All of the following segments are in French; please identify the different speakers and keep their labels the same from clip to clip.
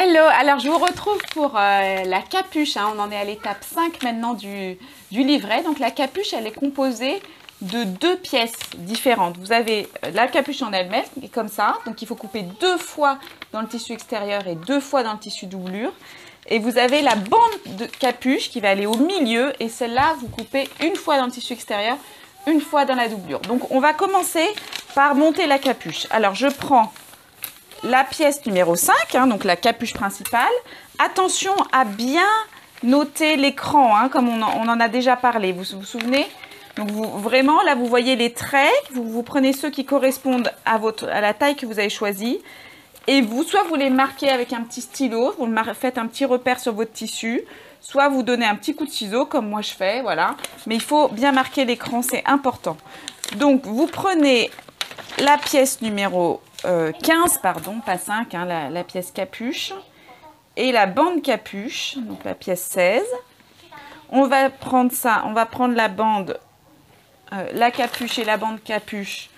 Speaker 1: Hello, alors je vous retrouve pour la capuche, hein. On en est à l'étape 5 maintenant du livret. Donc la capuche, elle est composée de 2 pièces différentes. Vous avez la capuche en elle-même, qui est comme ça. Donc il faut couper 2 fois dans le tissu extérieur et 2 fois dans le tissu doublure. Et vous avez la bande de capuche qui va aller au milieu. Et celle-là, vous coupez une fois dans le tissu extérieur, une fois dans la doublure. Donc on va commencer par monter la capuche. Alors je prends la pièce numéro 5, hein, donc la capuche principale. Attention à bien noter l'écran, hein, comme on en a déjà parlé. Vous vous souvenez? Donc vraiment, là, vous voyez les traits. Vous prenez ceux qui correspondent à la taille que vous avez choisie. Et soit vous les marquez avec un petit stylo, vous faites un petit repère sur votre tissu, soit vous donnez un petit coup de ciseau, comme moi je fais, voilà. Mais il faut bien marquer l'écran, c'est important. Donc, vous prenez la pièce numéro 15, pardon, pas 5, hein, la pièce capuche, et la bande capuche, donc la pièce 16. On va prendre ça, on va prendre la bande, la capuche et la bande capuche.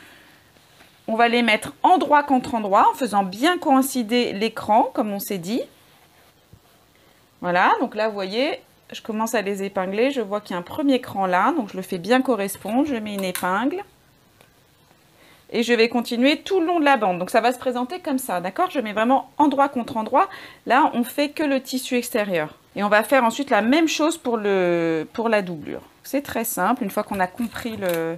Speaker 1: On va les mettre endroit contre endroit, en faisant bien coïncider l'écran, comme on s'est dit. Voilà, donc là, vous voyez, je commence à les épingler. Je vois qu'il y a un premier cran là, donc je le fais bien correspondre. Je mets une épingle. Et je vais continuer tout le long de la bande. Donc, ça va se présenter comme ça, d'accord? Je mets vraiment endroit contre endroit. Là, on fait que le tissu extérieur. Et on va faire ensuite la même chose pour la doublure. C'est très simple, une fois qu'on a compris le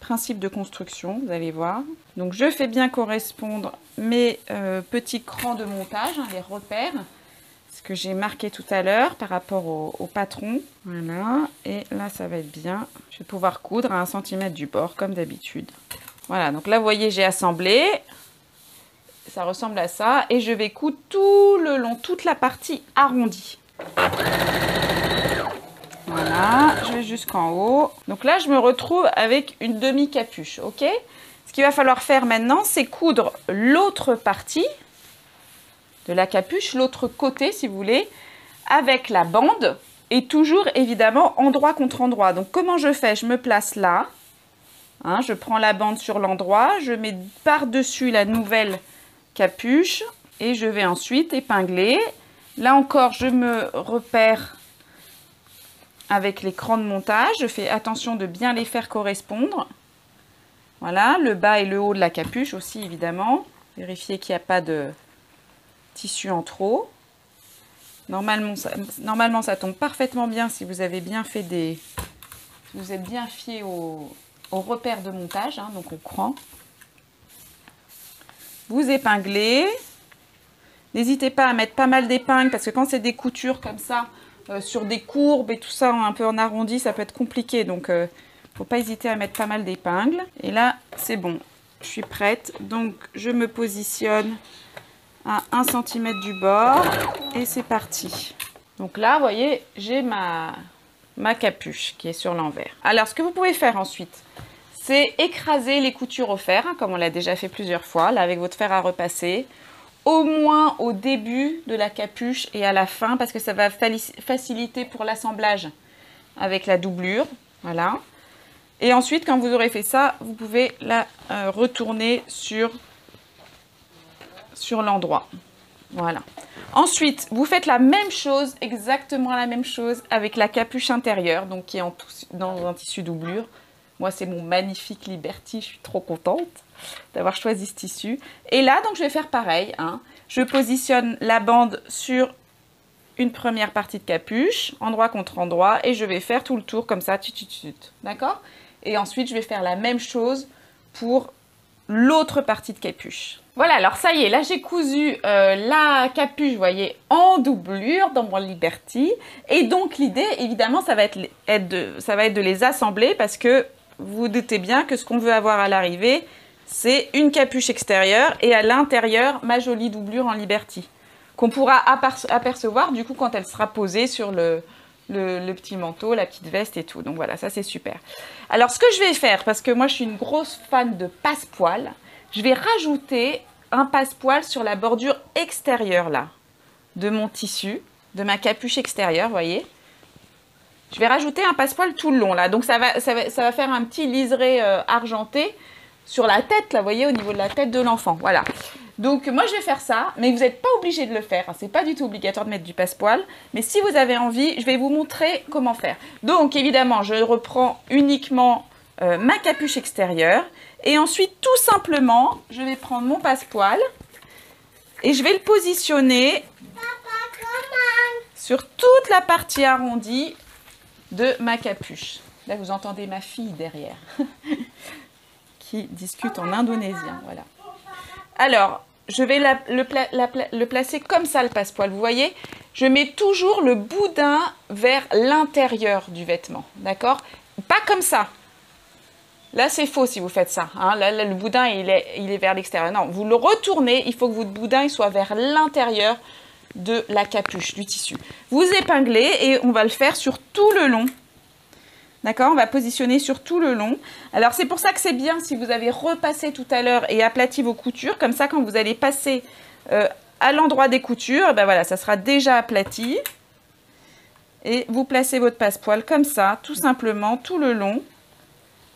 Speaker 1: principe de construction, vous allez voir. Donc, je fais bien correspondre mes petits crans de montage, hein, les repères, ce que j'ai marqué tout à l'heure par rapport au patron. Voilà, et là, ça va être bien. Je vais pouvoir coudre à 1 cm du bord, comme d'habitude. Voilà, donc là, vous voyez, j'ai assemblé. Ça ressemble à ça. Et je vais coudre tout le long, toute la partie arrondie. Voilà, je vais jusqu'en haut. Donc là, je me retrouve avec une demi-capuche, ok? Ce qu'il va falloir faire maintenant, c'est coudre l'autre partie de la capuche, l'autre côté, si vous voulez, avec la bande. Et toujours, évidemment, endroit contre endroit. Donc, comment je fais? Je me place là. Hein, je prends la bande sur l'endroit, je mets par-dessus la nouvelle capuche et je vais ensuite épingler. Là encore, je me repère avec les crans de montage. Je fais attention de bien les faire correspondre. Voilà, le bas et le haut de la capuche aussi, évidemment. Vérifiez qu'il n'y a pas de tissu en trop. Normalement, ça tombe parfaitement bien si vous avez bien fait vous êtes bien fié au repère de montage, hein, donc au cran. Vous épinglez. N'hésitez pas à mettre pas mal d'épingles parce que quand c'est des coutures comme ça, sur des courbes et tout ça, un peu en arrondi, ça peut être compliqué. Donc, il ne faut pas hésiter à mettre pas mal d'épingles. Et là, c'est bon. Je suis prête. Donc, je me positionne à 1 cm du bord et c'est parti. Donc là, vous voyez, j'ai ma capuche qui est sur l'envers. Alors, ce que vous pouvez faire ensuite, c'est écraser les coutures au fer, hein, comme on l'a déjà fait plusieurs fois, là, avec votre fer à repasser, au moins au début de la capuche et à la fin, parce que ça va faciliter pour l'assemblage avec la doublure, voilà. Et ensuite, quand vous aurez fait ça, vous pouvez la retourner sur l'endroit, voilà. Ensuite, vous faites la même chose, exactement la même chose avec la capuche intérieure, donc qui est dans un tissu doublure. Moi, c'est mon magnifique Liberty, je suis trop contente d'avoir choisi ce tissu. Et là, donc, je vais faire pareil, hein. Je positionne la bande sur une première partie de capuche, endroit contre endroit, et je vais faire tout le tour comme ça, d'accord? Et ensuite, je vais faire la même chose pour l'autre partie de capuche. Voilà, alors ça y est, là j'ai cousu la capuche, vous voyez, en doublure dans mon Liberty. Et donc l'idée, évidemment, ça va être de les assembler parce que vous vous doutez bien que ce qu'on veut avoir à l'arrivée, c'est une capuche extérieure et à l'intérieur, ma jolie doublure en Liberty. Qu'on pourra apercevoir du coup quand elle sera posée sur le petit manteau, la petite veste et tout. Donc voilà, ça c'est super. Alors ce que je vais faire, parce que moi je suis une grosse fan de passepoil, je vais rajouter un passepoil sur la bordure extérieure là, de mon tissu, de ma capuche extérieure, vous voyez. Je vais rajouter un passepoil tout le long là, donc ça va faire un petit liseré argenté sur la tête là, vous voyez, au niveau de la tête de l'enfant, voilà. Donc moi je vais faire ça, mais vous n'êtes pas obligé de le faire. C'est pas du tout obligatoire de mettre du passepoil. Mais si vous avez envie, je vais vous montrer comment faire. Donc évidemment, je reprends uniquement ma capuche extérieure. Et ensuite, tout simplement, je vais prendre mon passepoil et je vais le positionner sur toute la partie arrondie de ma capuche. Là, vous entendez ma fille derrière qui discute en indonésien. Voilà. Alors, je vais le placer comme ça, le passepoil. Vous voyez, je mets toujours le boudin vers l'intérieur du vêtement. D'accord? Pas comme ça. Là, c'est faux si vous faites ça. Hein. Là, le boudin, il est vers l'extérieur. Non, vous le retournez. Il faut que votre boudin il soit vers l'intérieur de la capuche, du tissu. Vous épinglez et on va le faire sur tout le long. D'accord? On va positionner sur tout le long. Alors, c'est pour ça que c'est bien si vous avez repassé tout à l'heure et aplati vos coutures. Comme ça, quand vous allez passer à l'endroit des coutures, ben voilà, ça sera déjà aplati. Et vous placez votre passepoil comme ça, tout simplement, tout le long,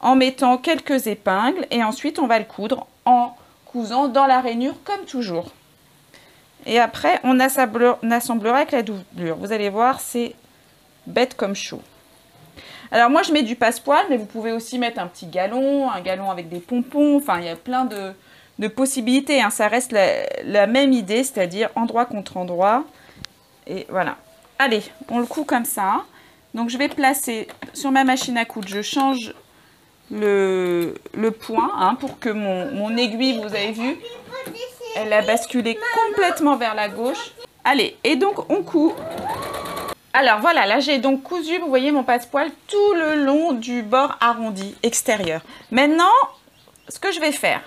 Speaker 1: en mettant quelques épingles. Et ensuite, on va le coudre en cousant dans la rainure, comme toujours. Et après, on assemblera avec la doublure. Vous allez voir, c'est bête comme chou. Alors moi, je mets du passepoil, mais vous pouvez aussi mettre un petit galon, un galon avec des pompons. Enfin, il y a plein de possibilités. Hein. Ça reste la même idée, c'est-à-dire endroit contre endroit. Et voilà. Allez, on le coud comme ça. Donc, je vais placer sur ma machine à coudre. Je change le point hein, pour que mon aiguille, vous avez vu, elle a basculé complètement vers la gauche. Allez, et donc, on coud. Alors voilà, là j'ai donc cousu, vous voyez mon passepoil tout le long du bord arrondi extérieur. Maintenant, ce que je vais faire,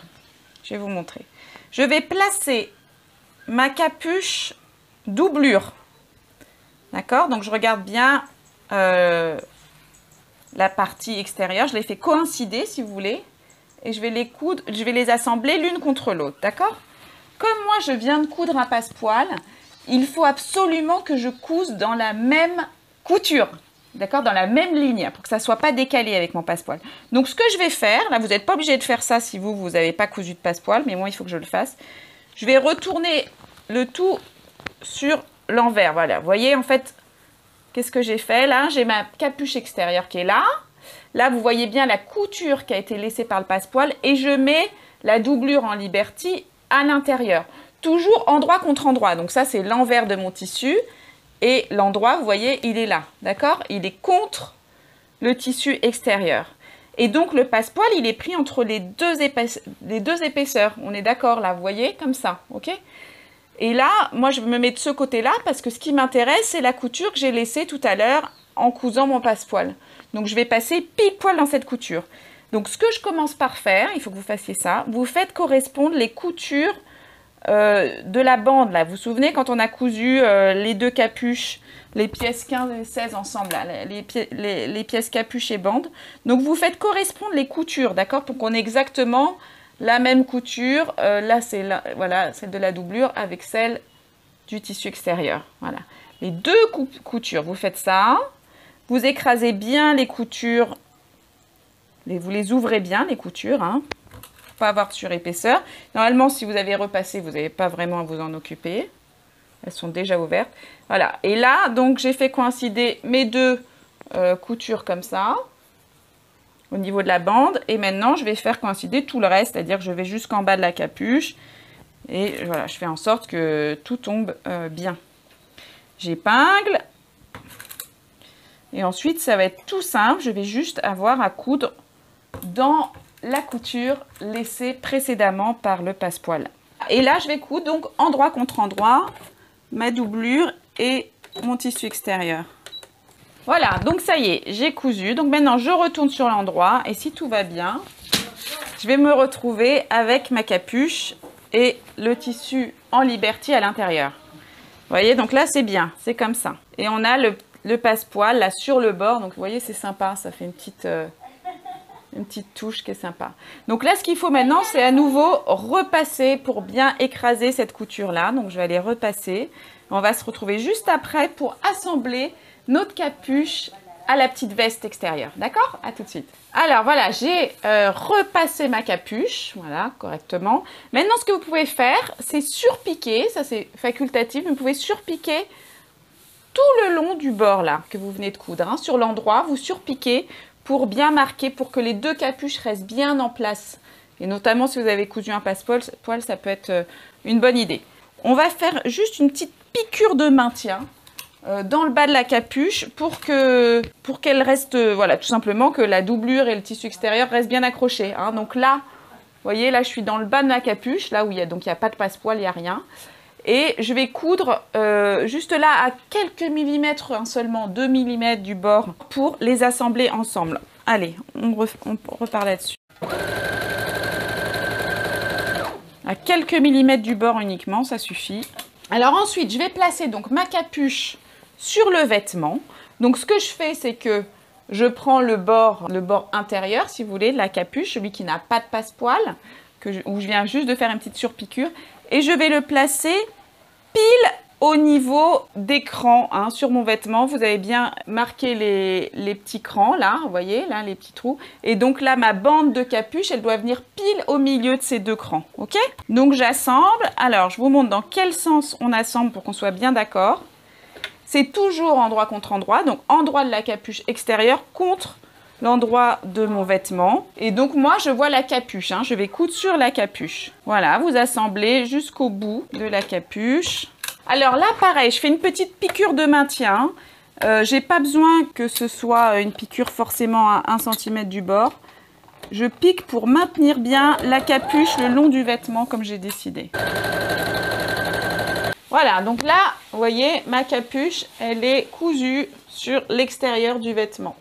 Speaker 1: je vais vous montrer. Je vais placer ma capuche doublure. D'accord? Donc je regarde bien la partie extérieure. Je les fais coïncider si vous voulez. Et je vais les coudre, je vais les assembler l'une contre l'autre. D'accord? Comme moi je viens de coudre un passepoil, il faut absolument que je couse dans la même couture, d'accord, dans la même ligne, pour que ça ne soit pas décalé avec mon passepoil. Donc, ce que je vais faire, là, vous n'êtes pas obligé de faire ça si vous n'avez pas cousu de passepoil, mais moi, il faut que je le fasse. Je vais retourner le tout sur l'envers, voilà. Vous voyez, en fait, qu'est-ce que j'ai fait là? J'ai ma capuche extérieure qui est là. Là, vous voyez bien la couture qui a été laissée par le passepoil et je mets la doublure en Liberty à l'intérieur. Toujours endroit contre endroit. Donc ça, c'est l'envers de mon tissu. Et l'endroit, vous voyez, il est là. D'accord? Il est contre le tissu extérieur. Et donc, le passepoil, il est pris entre les deux épaisseurs. On est d'accord là, vous voyez? Comme ça. OK? Et là, moi, je me mets de ce côté-là parce que ce qui m'intéresse, c'est la couture que j'ai laissée tout à l'heure en cousant mon passepoil. Donc, je vais passer pile poil dans cette couture. Donc, ce que je commence par faire, il faut que vous fassiez ça. Vous faites correspondre les coutures de la bande là, vous vous souvenez quand on a cousu les deux capuches, les pièces 15 et 16 ensemble, là, les pièces capuche et bande. Donc vous faites correspondre les coutures, d'accord, pour qu'on ait exactement la même couture. Là c'est voilà, celle de la doublure avec celle du tissu extérieur. Voilà, les deux coutures, vous faites ça, vous écrasez bien les coutures, vous les ouvrez bien les coutures, hein. Pas avoir de surépaisseur. Normalement, si vous avez repassé, vous n'avez pas vraiment à vous en occuper. Elles sont déjà ouvertes. Voilà. Et là, donc, j'ai fait coïncider mes deux coutures comme ça, au niveau de la bande. Et maintenant, je vais faire coïncider tout le reste, c'est-à-dire que je vais jusqu'en bas de la capuche. Et voilà, je fais en sorte que tout tombe bien. J'épingle. Et ensuite, ça va être tout simple. Je vais juste avoir à coudre dans la couture laissée précédemment par le passepoil. Et là, je vais coudre donc endroit contre endroit ma doublure et mon tissu extérieur. Voilà, donc ça y est, j'ai cousu. Donc maintenant, je retourne sur l'endroit et si tout va bien, je vais me retrouver avec ma capuche et le tissu en Liberty à l'intérieur. Vous voyez, donc là, c'est bien, c'est comme ça. Et on a le passepoil là sur le bord. Donc vous voyez, c'est sympa, ça fait une petite touche qui est sympa. Donc là, ce qu'il faut maintenant, c'est à nouveau repasser pour bien écraser cette couture-là. Donc je vais aller repasser. On va se retrouver juste après pour assembler notre capuche à la petite veste extérieure. D'accord? À tout de suite. Alors voilà, j'ai repassé ma capuche, voilà, correctement. Maintenant, ce que vous pouvez faire, c'est surpiquer, ça c'est facultatif, mais vous pouvez surpiquer tout le long du bord là, que vous venez de coudre. Hein. Sur l'endroit, vous surpiquez pour bien marquer, pour que les deux capuches restent bien en place. Et notamment, si vous avez cousu un passepoil, ça peut être une bonne idée. On va faire juste une petite piqûre de maintien dans le bas de la capuche pour qu'elle reste, voilà, tout simplement que la doublure et le tissu extérieur restent bien accrochés. Hein. Donc là, vous voyez, là je suis dans le bas de ma capuche, là où il n'y a pas de passepoil, il n'y a rien. Et je vais coudre juste là à quelques millimètres, hein, seulement 2 mm du bord pour les assembler ensemble. Allez, on repart là-dessus. À quelques millimètres du bord uniquement, ça suffit. Alors ensuite, je vais placer donc ma capuche sur le vêtement. Donc ce que je fais, c'est que je prends le bord intérieur, si vous voulez, de la capuche, celui qui n'a pas de passepoil, où je viens juste de faire une petite surpiqûre, et je vais le placer pile au niveau des crans, hein, sur mon vêtement. Vous avez bien marqué les petits crans, là, vous voyez, là, les petits trous. Et donc là, ma bande de capuche, elle doit venir pile au milieu de ces deux crans, ok? Donc j'assemble. Alors, je vous montre dans quel sens on assemble pour qu'on soit bien d'accord. C'est toujours endroit contre endroit, donc endroit de la capuche extérieure contre l'endroit de mon vêtement. Et donc moi, je vois la capuche, hein, je vais coudre sur la capuche. Voilà, vous assemblez jusqu'au bout de la capuche. Alors là, pareil, je fais une petite piqûre de maintien. J'ai pas besoin que ce soit une piqûre forcément à 1 cm du bord. Je pique pour maintenir bien la capuche le long du vêtement comme j'ai décidé. Voilà, donc là, vous voyez, ma capuche, elle est cousue sur l'extérieur du vêtement.